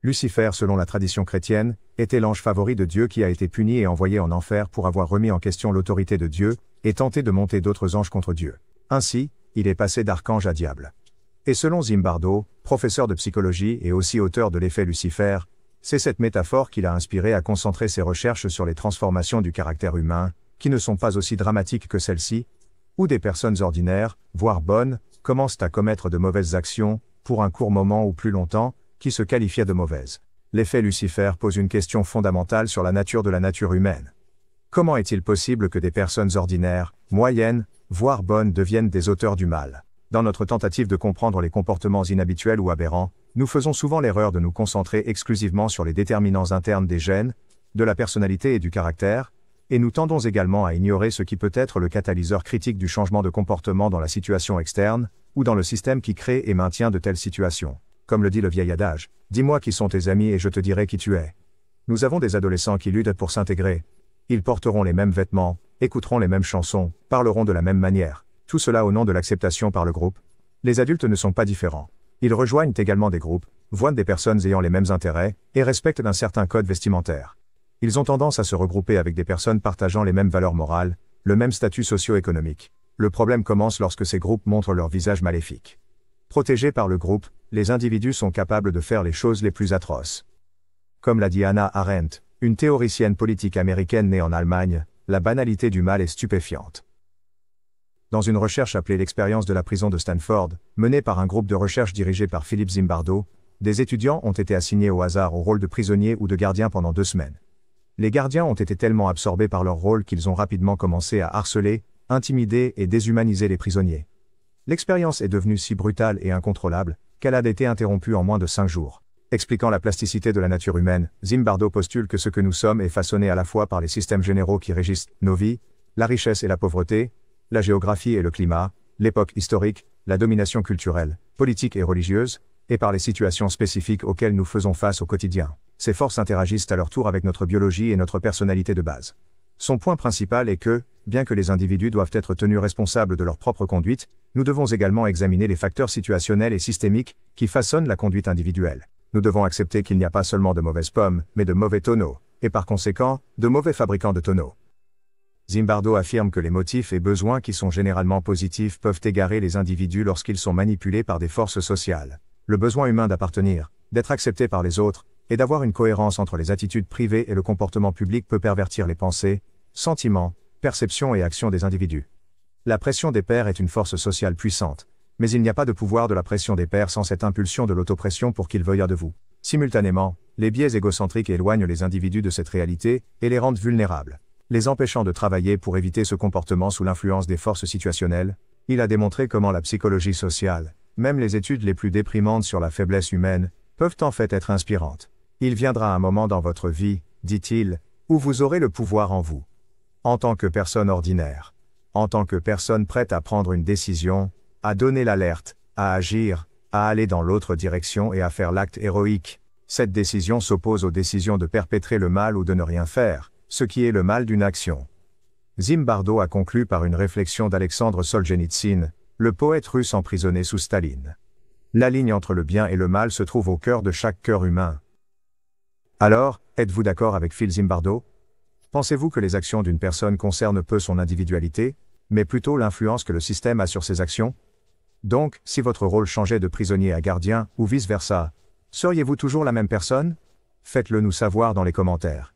Lucifer, selon la tradition chrétienne, était l'ange favori de Dieu qui a été puni et envoyé en enfer pour avoir remis en question l'autorité de Dieu, et tenté de monter d'autres anges contre Dieu. Ainsi, il est passé d'archange à diable. Et selon Zimbardo, professeur de psychologie et aussi auteur de l'effet Lucifer, c'est cette métaphore qui l'a inspiré à concentrer ses recherches sur les transformations du caractère humain, qui ne sont pas aussi dramatiques que celles-ci, où des personnes ordinaires, voire bonnes, commencent à commettre de mauvaises actions, pour un court moment ou plus longtemps, qui se qualifiaient de mauvaises. L'effet Lucifer pose une question fondamentale sur la nature humaine. Comment est-il possible que des personnes ordinaires, moyennes, voire bonnes deviennent des auteurs du mal? Dans notre tentative de comprendre les comportements inhabituels ou aberrants, nous faisons souvent l'erreur de nous concentrer exclusivement sur les déterminants internes des gènes, de la personnalité et du caractère, et nous tendons également à ignorer ce qui peut être le catalyseur critique du changement de comportement dans la situation externe, ou dans le système qui crée et maintient de telles situations. Comme le dit le vieil adage, « Dis-moi qui sont tes amis et je te dirai qui tu es ». Nous avons des adolescents qui luttent pour s'intégrer. Ils porteront les mêmes vêtements, écouteront les mêmes chansons, parleront de la même manière. Tout cela au nom de l'acceptation par le groupe. Les adultes ne sont pas différents. Ils rejoignent également des groupes, voient des personnes ayant les mêmes intérêts, et respectent un certain code vestimentaire. Ils ont tendance à se regrouper avec des personnes partageant les mêmes valeurs morales, le même statut socio-économique. Le problème commence lorsque ces groupes montrent leur visage maléfique. Protégés par le groupe, les individus sont capables de faire les choses les plus atroces. Comme l'a dit Hannah Arendt, une théoricienne politique américaine née en Allemagne, la banalité du mal est stupéfiante. Dans une recherche appelée l'expérience de la prison de Stanford, menée par un groupe de recherche dirigé par Philippe Zimbardo, des étudiants ont été assignés au hasard au rôle de prisonniers ou de gardiens pendant 2 semaines. Les gardiens ont été tellement absorbés par leur rôle qu'ils ont rapidement commencé à harceler, intimider et déshumaniser les prisonniers. L'expérience est devenue si brutale et incontrôlable, qu'elle a été interrompue en moins de 5 jours. Expliquant la plasticité de la nature humaine, Zimbardo postule que ce que nous sommes est façonné à la fois par les systèmes généraux qui régissent nos vies, la richesse et la pauvreté, la géographie et le climat, l'époque historique, la domination culturelle, politique et religieuse, et par les situations spécifiques auxquelles nous faisons face au quotidien. Ces forces interagissent à leur tour avec notre biologie et notre personnalité de base. Son point principal est que, bien que les individus doivent être tenus responsables de leur propre conduite, nous devons également examiner les facteurs situationnels et systémiques qui façonnent la conduite individuelle. Nous devons accepter qu'il n'y a pas seulement de mauvaises pommes, mais de mauvais tonneaux, et par conséquent, de mauvais fabricants de tonneaux. Zimbardo affirme que les motifs et besoins qui sont généralement positifs peuvent égarer les individus lorsqu'ils sont manipulés par des forces sociales. Le besoin humain d'appartenir, d'être accepté par les autres, et d'avoir une cohérence entre les attitudes privées et le comportement public peut pervertir les pensées, sentiments, perceptions et actions des individus. La pression des pairs est une force sociale puissante, mais il n'y a pas de pouvoir de la pression des pairs sans cette impulsion de l'autopression pour qu'ils veuillent de vous. Simultanément, les biais égocentriques éloignent les individus de cette réalité et les rendent vulnérables, les empêchant de travailler pour éviter ce comportement sous l'influence des forces situationnelles. Il a démontré comment la psychologie sociale, même les études les plus déprimantes sur la faiblesse humaine, peuvent en fait être inspirantes. Il viendra un moment dans votre vie, dit-il, où vous aurez le pouvoir en vous. En tant que personne ordinaire. En tant que personne prête à prendre une décision, à donner l'alerte, à agir, à aller dans l'autre direction et à faire l'acte héroïque. Cette décision s'oppose aux décisions de perpétrer le mal ou de ne rien faire, ce qui est le mal d'une action. Zimbardo a conclu par une réflexion d'Alexandre Solzhenitsyn, le poète russe emprisonné sous Staline. La ligne entre le bien et le mal se trouve au cœur de chaque cœur humain. Alors, êtes-vous d'accord avec Phil Zimbardo? Pensez-vous que les actions d'une personne concernent peu son individualité, mais plutôt l'influence que le système a sur ses actions? Donc, si votre rôle changeait de prisonnier à gardien, ou vice-versa, seriez-vous toujours la même personne? Faites-le nous savoir dans les commentaires.